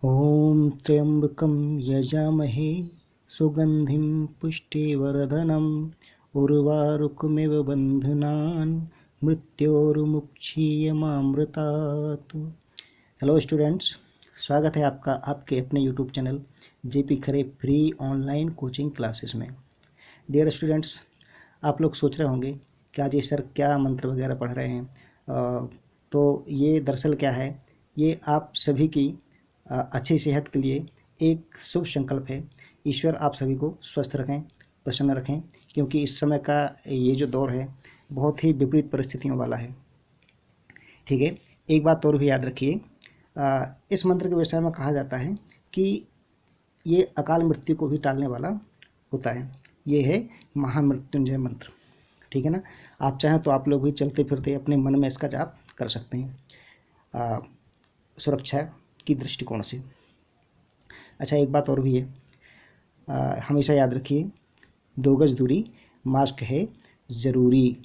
ॐ त्र्यम्बकं यजामहे सुगन्धिं पुष्टिवर्धनम् उर्वारुकमिव बन्धनान् मृत्योर्मुक्षीयमामृतात्। हेलो स्टूडेंट्स, स्वागत है आपका आपके अपने यूट्यूब चैनल जेपी खरे फ्री ऑनलाइन कोचिंग क्लासेस में। डियर स्टूडेंट्स, आप लोग सोच रहे होंगे कि आज ये सर क्या मंत्र वगैरह पढ़ रहे हैं। तो ये दरअसल क्या है, ये आप सभी की अच्छी सेहत के लिए एक शुभ संकल्प है। ईश्वर आप सभी को स्वस्थ रखें, प्रसन्न रखें, क्योंकि इस समय का ये जो दौर है बहुत ही विपरीत परिस्थितियों वाला है। ठीक है, एक बात और भी याद रखिए, इस मंत्र के विषय में कहा जाता है कि ये अकाल मृत्यु को भी टालने वाला होता है। ये है महामृत्युंजय मंत्र। ठीक है ना। आप चाहें तो आप लोग भी चलते फिरते अपने मन में इसका जाप कर सकते हैं सुरक्षा की दृष्टिकोण से। अच्छा, एक बात और भी है, हमेशा याद रखिए, 2 गज दूरी, मास्क है ज़रूरी।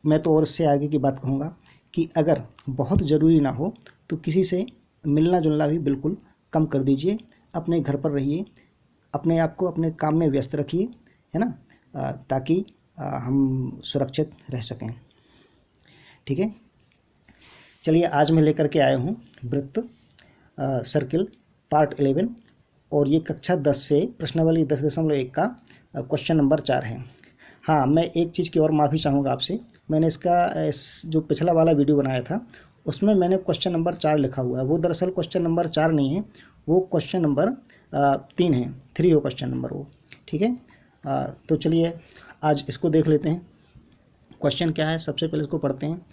मैं तो और इससे आगे की बात कहूँगा कि अगर बहुत ज़रूरी ना हो तो किसी से मिलना जुलना भी बिल्कुल कम कर दीजिए। अपने घर पर रहिए, अपने आप को अपने काम में व्यस्त रखिए, है ना, ताकि हम सुरक्षित रह सकें। ठीक है, चलिए आज मैं लेकर के आया हूँ वृत्त सर्किल पार्ट 11, और ये कक्षा 10 से प्रश्नावली 10.1 का क्वेश्चन नंबर 4 है। हाँ, मैं एक चीज़ की और माफ़ी चाहूँगा आपसे। मैंने इस जो पिछला वाला वीडियो बनाया था उसमें मैंने क्वेश्चन नंबर 4 लिखा हुआ है। वो दरअसल क्वेश्चन नंबर 4 नहीं है, वो क्वेश्चन नंबर 3 है, 3 हो क्वेश्चन नंबर वो। ठीक है, तो चलिए आज इसको देख लेते हैं। क्वेश्चन क्या है, सबसे पहले इसको पढ़ते हैं।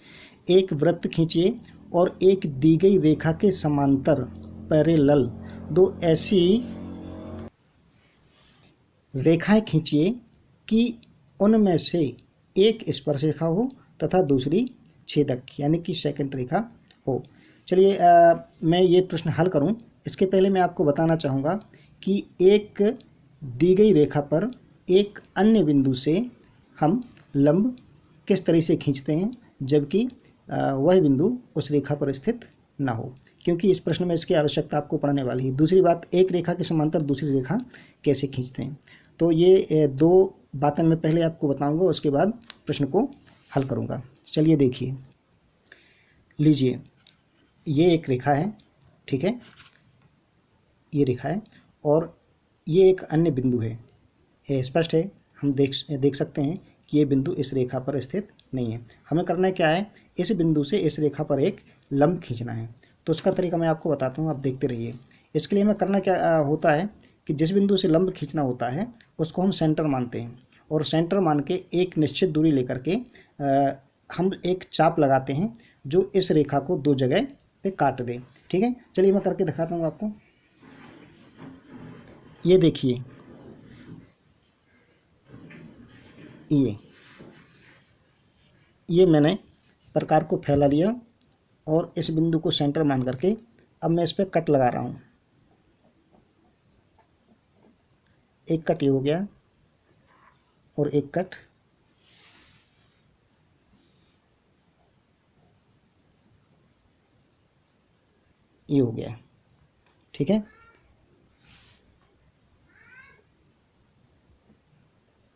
एक वृत्त खींचिए और एक दी गई रेखा के समांतर पैरेलल 2 ऐसी रेखाएं खींचिए कि उनमें से एक स्पर्शरेखा हो तथा दूसरी छेदक यानी कि सेकंड रेखा हो। चलिए मैं ये प्रश्न हल करूं, इसके पहले मैं आपको बताना चाहूँगा कि एक दी गई रेखा पर एक अन्य बिंदु से हम लंब किस तरह से खींचते हैं जबकि वह बिंदु उस रेखा पर स्थित ना हो, क्योंकि इस प्रश्न में इसकी आवश्यकता आपको पड़ने वाली है। दूसरी बात, एक रेखा के समांतर दूसरी रेखा कैसे खींचते हैं। तो ये 2 बातें मैं पहले आपको बताऊंगा, उसके बाद प्रश्न को हल करूंगा। चलिए देखिए, लीजिए ये एक रेखा है, ठीक है, ये रेखा है और ये एक अन्य बिंदु है। ये स्पष्ट है, हम देख सकते हैं कि ये बिंदु इस रेखा पर स्थित नहीं है। हमें करना क्या है, इस बिंदु से इस रेखा पर एक लंब खींचना है। तो उसका तरीका मैं आपको बताता हूँ, आप देखते रहिए। इसके लिए हमें करना क्या होता है कि जिस बिंदु से लंब खींचना होता है उसको हम सेंटर मानते हैं, और सेंटर मान के एक निश्चित दूरी लेकर के हम एक चाप लगाते हैं जो इस रेखा को 2 जगह पे काट दे। ठीक है, चलिए मैं करके दिखाता हूँ आपको। ये देखिए, ये मैंने प्रकार को फैला लिया और इस बिंदु को सेंटर मान करके अब मैं इस पर कट लगा रहा हूँ। एक कट ये हो गया और एक कट ये हो गया। ठीक है,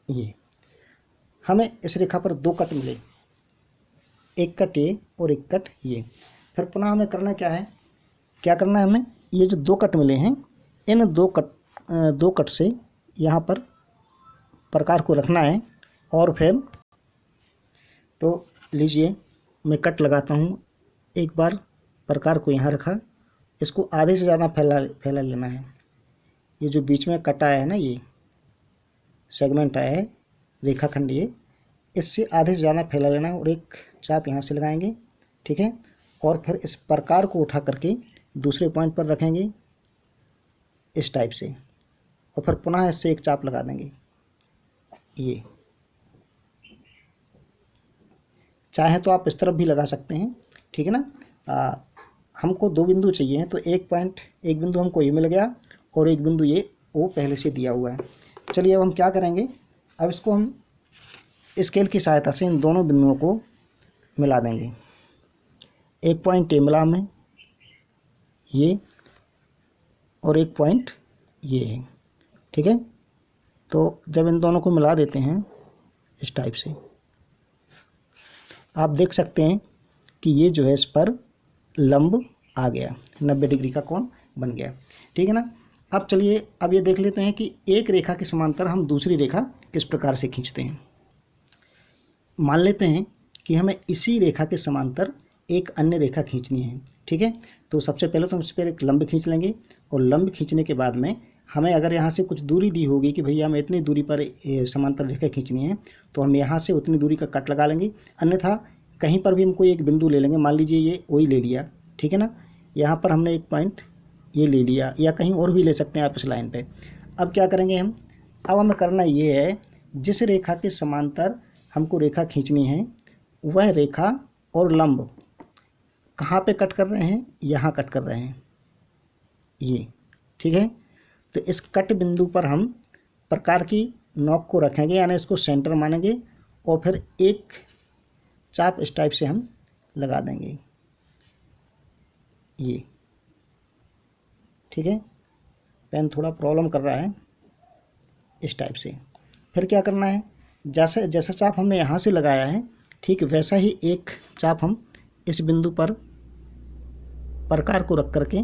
ये हमें इस रेखा पर 2 कट मिले, एक कट ये और एक कट ये। फिर पुनः हमें करना क्या है, क्या करना है हमें, ये जो 2 कट मिले हैं इन 2 कट से यहाँ पर प्रकार को रखना है। और फिर तो लीजिए मैं कट लगाता हूँ। एक बार प्रकार को यहाँ रखा, इसको आधे से ज़्यादा फैला लेना है। ये जो बीच में कट आया है ना, ये सेगमेंट आया है रेखाखंड, ये इससे आधे से ज़्यादा फैला लेना है और एक चाप यहाँ से लगाएंगे। ठीक है, और फिर इस प्रकार को उठा करके दूसरे पॉइंट पर रखेंगे इस टाइप से, और फिर पुनः इससे एक चाप लगा देंगे। ये चाहे तो आप इस तरफ भी लगा सकते हैं। ठीक है ना। हमको 2 बिंदु चाहिए हैं, तो एक बिंदु हमको ये मिल गया और एक बिंदु ये वो पहले से दिया हुआ है। चलिए अब हम क्या करेंगे, अब इसको हम स्केल की सहायता से इन दोनों बिंदुओं को मिला देंगे। एक पॉइंट ये मिला हमें, ये, और एक पॉइंट ये है, ठीक है। तो जब इन दोनों को मिला देते हैं इस टाइप से, आप देख सकते हैं कि ये जो है इस पर लंब आ गया, 90 डिग्री का कोण बन गया, ठीक है ना। अब चलिए अब ये देख लेते हैं कि एक रेखा के समांतर हम दूसरी रेखा किस प्रकार से खींचते हैं। मान लेते हैं कि हमें इसी रेखा के समांतर एक अन्य रेखा खींचनी है, ठीक है। तो सबसे पहले तो हम इस पर एक लंब खींच लेंगे, और लंब खींचने के बाद में हमें अगर यहाँ से कुछ दूरी दी होगी कि भैया हमें इतनी दूरी पर समांतर रेखा खींचनी है, तो हम यहाँ से उतनी दूरी का कट लगा लेंगे। अन्यथा कहीं पर भी हम कोई एक बिंदु ले लेंगे, मान लीजिए ये ओ ही ले लिया, ठीक है ना। यहाँ पर हमने एक पॉइंट ये ले लिया, या कहीं और भी ले सकते हैं आप इस लाइन पे। अब क्या करेंगे हम, अब हमें करना ये है, जिस रेखा के समांतर हमको रेखा खींचनी है वह रेखा और लंब कहाँ पे कट कर रहे हैं, यहाँ कट कर रहे हैं ये, ठीक है। तो इस कट बिंदु पर हम प्रकार की नोक को रखेंगे, यानी इसको सेंटर मानेंगे, और फिर एक चाप इस टाइप से हम लगा देंगे ये, ठीक है। पेन थोड़ा प्रॉब्लम कर रहा है, इस टाइप से। फिर क्या करना है, जैसा चाप हमने यहाँ से लगाया है ठीक वैसा ही एक चाप हम इस बिंदु पर प्रकार को रख करके,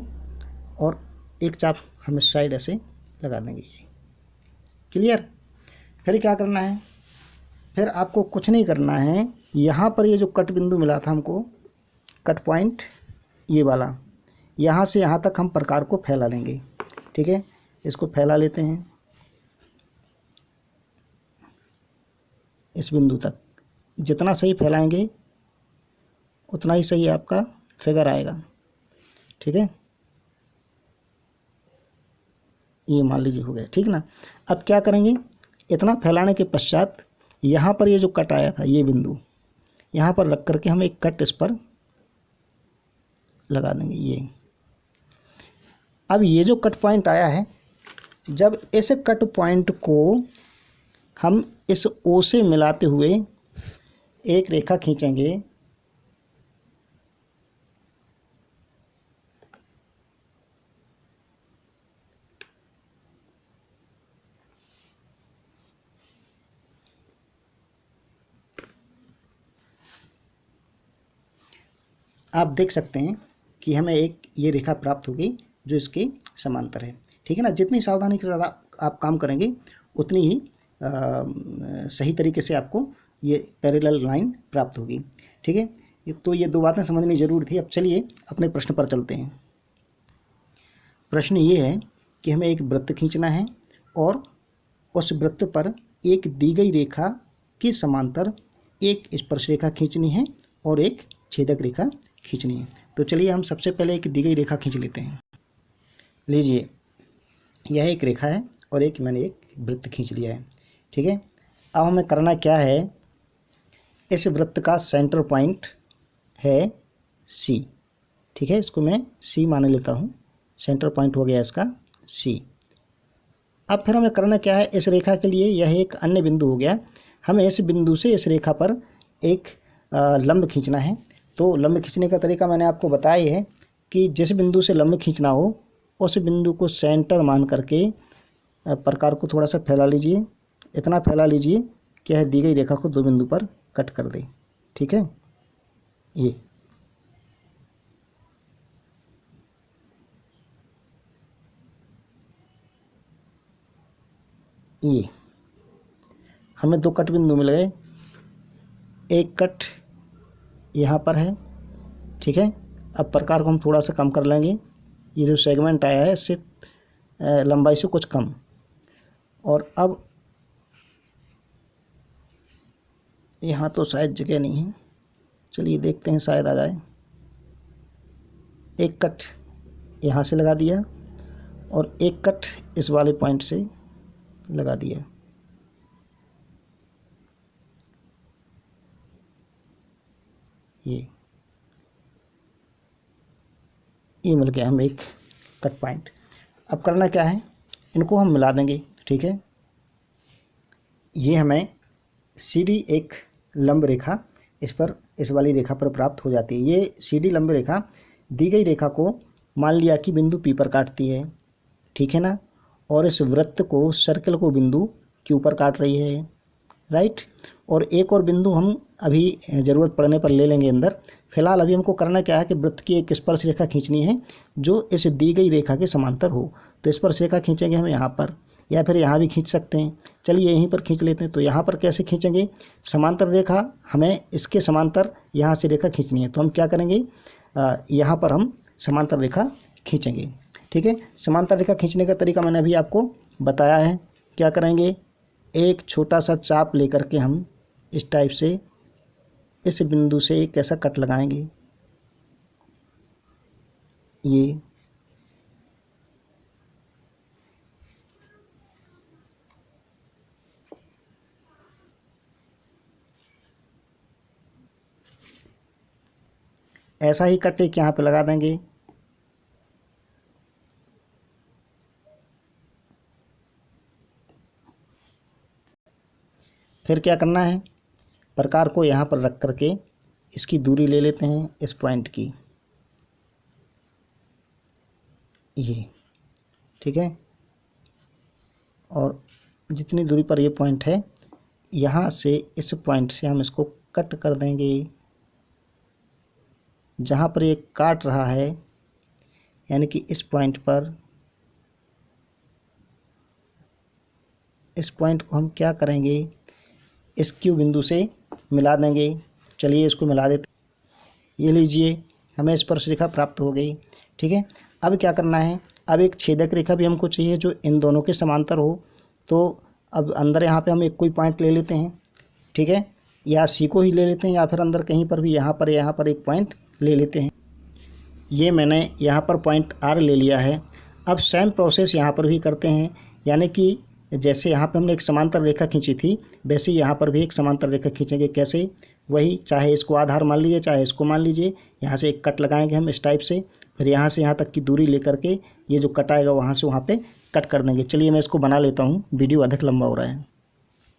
और एक चाप हम इस साइड ऐसे लगा देंगे ये, क्लियर। फिर क्या करना है, फिर आपको कुछ नहीं करना है, यहाँ पर ये जो कट बिंदु मिला था हमको, कट पॉइंट ये वाला, यहाँ से यहाँ तक हम प्रकार को फैला लेंगे, ठीक है। इसको फैला लेते हैं इस बिंदु तक, जितना सही फैलाएंगे उतना ही सही आपका फिगर आएगा, ठीक है। ये मान लीजिए हो गया, ठीक ना। अब क्या करेंगे, इतना फैलाने के पश्चात यहाँ पर ये जो कट आया था ये बिंदु, यहाँ पर रख करके हम एक कट इस पर लगा देंगे ये। अब ये जो कट पॉइंट आया है, जब इस कट पॉइंट को हम इस ओ से मिलाते हुए एक रेखा खींचेंगे, आप देख सकते हैं कि हमें एक ये रेखा प्राप्त होगी जो इसके समांतर है, ठीक है ना। जितनी सावधानी के साथ आप काम करेंगे उतनी ही सही तरीके से आपको ये पैरेलल लाइन प्राप्त होगी, ठीक है। तो ये दो बातें समझनी जरूर थी। अब चलिए अपने प्रश्न पर चलते हैं। प्रश्न ये है कि हमें एक वृत्त खींचना है और उस वृत्त पर एक दी गई रेखा के समांतर एक स्पर्श रेखा खींचनी है और एक छेदक रेखा खींचनी है। तो चलिए हम सबसे पहले एक दी गई रेखा खींच लेते हैं। लीजिए यह एक रेखा है और एक मैंने एक वृत्त खींच लिया है, ठीक है। अब हमें करना क्या है, इस वृत्त का सेंटर पॉइंट है सी, ठीक है। इसको मैं सी मान लेता हूँ, सेंटर पॉइंट हो गया इसका सी। अब फिर हमें करना क्या है, इस रेखा के लिए यह एक अन्य बिंदु हो गया, हमें इस बिंदु से इस रेखा पर एक लंब खींचना है। तो लंब खींचने का तरीका मैंने आपको बताया है कि जिस बिंदु से लंब खींचना हो उस बिंदु को सेंटर मान करके प्रकार को थोड़ा सा फैला लीजिए, इतना फैला लीजिए कि यह दी गई रेखा को दो बिंदु पर कट कर दे, ठीक है। ये हमें दो कट बिंदु मिल गए, एक कट यहाँ पर है, ठीक है। अब प्रकार को हम थोड़ा सा कम कर लेंगे, ये जो सेगमेंट आया है इससे लंबाई से कुछ कम, और अब यहाँ तो शायद जगह नहीं है, चलिए देखते हैं शायद आ जाए। एक कट यहाँ से लगा दिया और एक कट इस वाले पॉइंट से लगा दिया, ये मिल गया हमें एक कट पॉइंट। अब करना क्या है, इनको हम मिला देंगे, ठीक है। ये हमें CD एक लंब रेखा इस वाली रेखा पर प्राप्त हो जाती है। ये CD लंब रेखा दी गई रेखा को मान लिया कि बिंदु पी पर काटती है, ठीक है ना, और इस वृत्त को, सर्कल को बिंदु क्यू पर काट रही है, राइट। और एक और बिंदु हम अभी ज़रूरत पड़ने पर ले लेंगे अंदर। फिलहाल अभी हमको करना क्या है कि वृत्त की एक स्पर्श रेखा खींचनी है जो इस दी गई रेखा के समांतर हो। तो स्पर्श रेखा खींचेंगे हम यहाँ पर, या फिर यहाँ भी खींच सकते हैं। चलिए यहीं पर खींच लेते हैं। तो यहाँ पर कैसे खींचेंगे, समांतर रेखा, हमें इसके समांतर यहाँ से रेखा खींचनी है। तो हम क्या करेंगे, यहाँ पर हम समांतर रेखा खींचेंगे, ठीक है। समांतर रेखा खींचने का तरीका मैंने अभी आपको बताया है। क्या करेंगे, एक छोटा सा चाप लेकर के हम इस टाइप से इस बिंदु से एक ऐसा कट लगाएंगे, ये ऐसा ही कट एक यहाँ पे लगा देंगे। फिर क्या करना है, प्रकार को यहाँ पर रख करके इसकी दूरी ले लेते हैं इस पॉइंट की, ये, ठीक है। और जितनी दूरी पर ये पॉइंट है, यहाँ से इस पॉइंट से हम इसको कट कर देंगे। जहाँ पर ये काट रहा है, यानी कि इस पॉइंट पर, इस पॉइंट को हम क्या करेंगे, इस क्यू बिंदु से मिला देंगे। चलिए इसको मिला देते, ये लीजिए, हमें स्पर्श रेखा प्राप्त हो गई, ठीक है। अब क्या करना है, अब एक छेदक रेखा भी हमको चाहिए जो इन दोनों के समांतर हो। तो अब अंदर यहाँ पे हम एक कोई पॉइंट ले लेते हैं, ठीक है, या सी को ही ले लेते हैं, या फिर अंदर कहीं पर भी यहाँ पर एक पॉइंट ले लेते हैं। ये मैंने यहाँ पर पॉइंट आर ले लिया है। अब सेम प्रोसेस यहाँ पर भी करते हैं, यानी कि जैसे यहाँ पे हमने एक समांतर रेखा खींची थी, वैसे यहाँ पर भी एक समांतर रेखा खींचेंगे। कैसे, वही, चाहे इसको आधार मान लीजिए, चाहे इसको मान लीजिए। यहाँ से एक कट लगाएंगे हम इस टाइप से, फिर यहाँ से यहाँ तक की दूरी लेकर के ये जो कट आएगा वहाँ से वहाँ पे कट कर देंगे। चलिए मैं इसको बना लेता हूँ, वीडियो अधिक लंबा हो रहा है।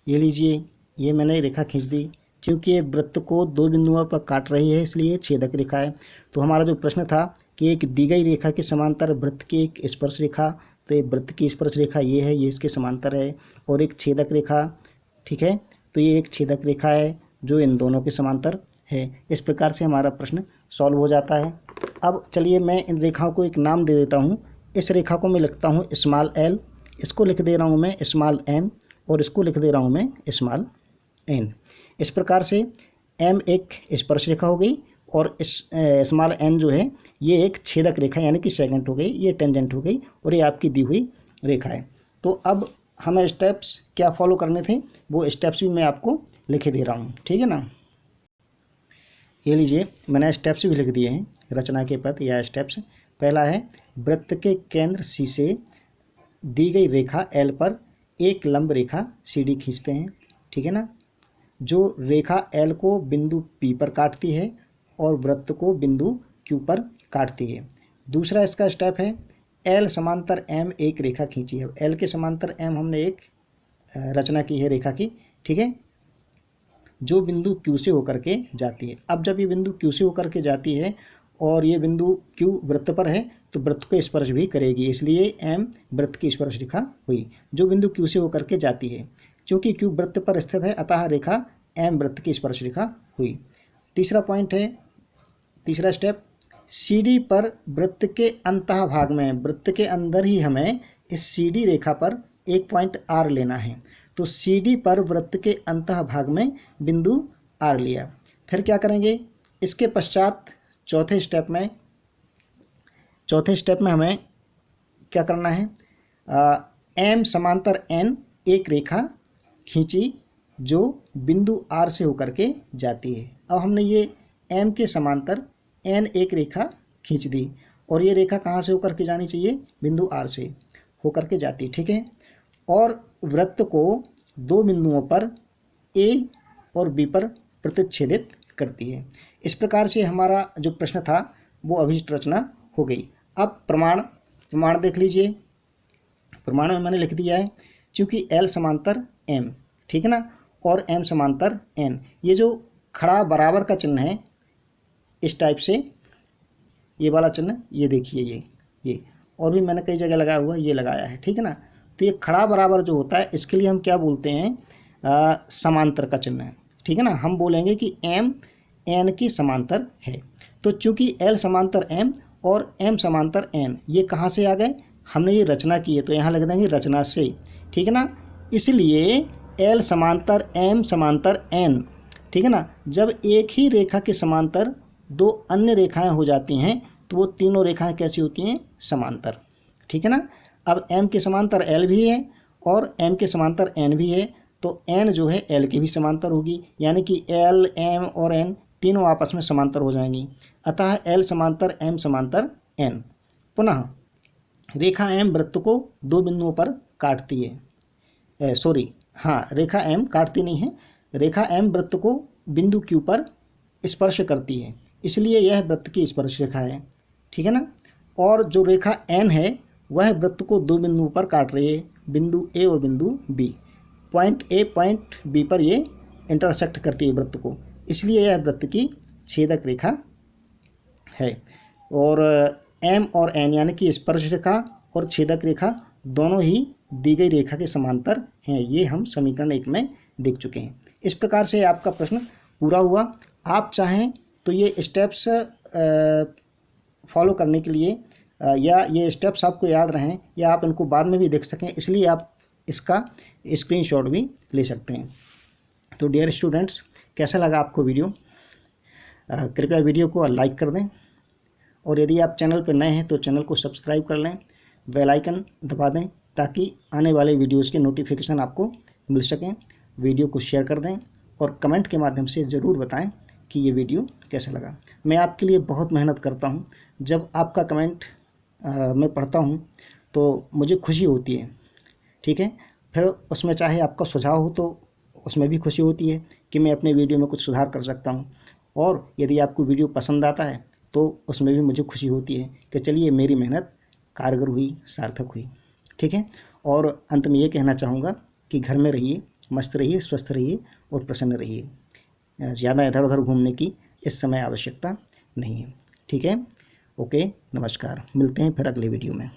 ये लीजिए, ये मैंने रेखा खींच दी। क्योंकि ये वृत्त को दो बिंदुओं पर काट रही है, इसलिए छेदक रेखा है। तो हमारा जो प्रश्न था कि एक दी गई रेखा के समांतर वृत्त की एक स्पर्श रेखा, तो ये वृत्त की स्पर्श रेखा ये है, ये इसके समांतर है, और एक छेदक रेखा, ठीक है। तो ये एक छेदक रेखा है जो इन दोनों के समांतर है। इस प्रकार से हमारा प्रश्न सॉल्व हो जाता है। अब चलिए मैं इन रेखाओं को एक नाम दे देता हूँ। इस रेखा को मैं लिखता हूँ स्मॉल एल, इसको लिख दे रहा हूँ मैं स्मॉल एम, और इसको लिख दे रहा हूँ मैं स्मॉल एन। इस प्रकार से एम एक स्पर्श रेखा हो गई, और इस स्मॉल एन जो है ये एक छेदक रेखा यानी कि सेगमेंट हो गई, ये टेंजेंट हो गई, और ये आपकी दी हुई रेखा है। तो अब हमें स्टेप्स क्या फॉलो करने थे, वो स्टेप्स भी मैं आपको लिखे दे रहा हूँ, ठीक है ना। ये लीजिए, मैंने स्टेप्स भी लिख दिए हैं, रचना के पद या स्टेप्स। पहला है, वृत्त के केंद्र सी से दी गई रेखा एल पर एक लंब रेखा सी डी खींचते हैं, ठीक है ना, जो रेखा एल को बिंदु पी पर काटती है और वृत्त को बिंदु क्यू पर काटती है। दूसरा इसका स्टेप है, एल समांतर एम एक रेखा खींची है। एल के समांतर एम हमने एक रचना की है रेखा की, ठीक है, जो बिंदु क्यू से होकर के जाती है। अब जब ये बिंदु क्यू से होकर के जाती है और ये बिंदु क्यू वृत्त पर है, तो वृत्त को स्पर्श भी करेगी, इसलिए एम वृत्त की स्पर्श रेखा हुई जो बिंदु क्यू से होकर के जाती है। क्योंकि क्यू वृत्त पर स्थित है, अतः रेखा एम वृत्त की स्पर्श रेखा हुई। तीसरा पॉइंट है, तीसरा स्टेप, सी डी पर वृत्त के अंतः भाग में, वृत्त के अंदर ही हमें इस सी डी रेखा पर एक पॉइंट आर लेना है। तो सी डी पर वृत्त के अंतः भाग में बिंदु आर लिया। फिर क्या करेंगे, इसके पश्चात चौथे स्टेप में हमें क्या करना है, एम समांतर एन एक रेखा खींची जो बिंदु आर से होकर के जाती है। अब हमने ये एम के समांतर एन एक रेखा खींच दी, और ये रेखा कहाँ से होकर के जानी चाहिए, बिंदु आर से होकर के जाती, ठीक है। और वृत्त को दो बिंदुओं पर ए और बी पर प्रतिच्छेदित करती है। इस प्रकार से हमारा जो प्रश्न था वो अभिष्ट रचना हो गई। अब प्रमाण देख लीजिए। प्रमाण में मैंने लिख दिया है, क्योंकि एल समांतर एम, ठीक है ना, और एम समांतर एन, ये जो खड़ा बराबर का चिन्ह है इस टाइप से ये वाला चिन्ह, ये देखिए ये और भी मैंने कई जगह लगाया हुआ, ये लगाया है, ठीक है ना। तो ये खड़ा बराबर जो होता है इसके लिए हम क्या बोलते हैं, समांतर का चिन्ह है, ठीक है ना। हम बोलेंगे कि m n के समांतर है। तो चूंकि l समांतर m और m समांतर n, ये कहाँ से आ गए, हमने ये रचना की है तो यहाँ लिख देंगे रचना से, ठीक है ना। इसलिए l समांतर m समांतर n, ठीक है ना। जब एक ही रेखा के समांतर दो अन्य रेखाएं हो जाती हैं तो वो तीनों रेखाएं कैसी होती हैं, समांतर, ठीक है ना। अब m के समांतर l भी है और m के समांतर n भी है, तो n जो है l के भी समांतर होगी, यानी कि l, m और n तीनों आपस में समांतर हो जाएंगी। अतः l समांतर m समांतर n। पुनः रेखा m वृत्त को दो बिंदुओं पर काटती है, रेखा m काटती नहीं है, रेखा m वृत्त को बिंदु Q पर स्पर्श करती है, इसलिए यह वृत्त की स्पर्श रेखा है, ठीक है ना। और जो रेखा n है वह वृत्त को दो बिंदुओं पर काट रही है, बिंदु A और बिंदु B। Point A point B पर ये इंटरसेक्ट करती है वृत्त को, इसलिए यह वृत्त की छेदक रेखा है। और m और n यानी कि स्पर्श रेखा और छेदक रेखा दोनों ही दी गई रेखा के समांतर हैं, ये हम समीकरण 1 में देख चुके हैं। इस प्रकार से आपका प्रश्न पूरा हुआ। आप चाहें तो ये स्टेप्स फॉलो करने के लिए या ये स्टेप्स आपको याद रहें या आप इनको बाद में भी देख सकें, इसलिए आप इसका स्क्रीनशॉट भी ले सकते हैं। तो डियर स्टूडेंट्स, कैसा लगा आपको वीडियो, कृपया वीडियो को लाइक कर दें और यदि आप चैनल पर नए हैं तो चैनल को सब्सक्राइब कर लें, बेल आइकन दबा दें ताकि आने वाले वीडियोज़ के नोटिफिकेशन आपको मिल सकें। वीडियो को शेयर कर दें और कमेंट के माध्यम से ज़रूर बताएं कि ये वीडियो कैसा लगा। मैं आपके लिए बहुत मेहनत करता हूँ, जब आपका कमेंट मैं पढ़ता हूँ तो मुझे खुशी होती है, ठीक है। फिर उसमें चाहे आपका सुझाव हो तो उसमें भी खुशी होती है कि मैं अपने वीडियो में कुछ सुधार कर सकता हूँ, और यदि आपको वीडियो पसंद आता है तो उसमें भी मुझे खुशी होती है कि चलिए मेरी मेहनत कारगर हुई, सार्थक हुई, ठीक है। और अंत में ये कहना चाहूँगा कि घर में रहिए, मस्त रहिए, स्वस्थ रहिए और प्रसन्न रहिए। ज़्यादा इधर उधर घूमने की इस समय आवश्यकता नहीं है, ठीक है। ओके, नमस्कार, मिलते हैं फिर अगले वीडियो में।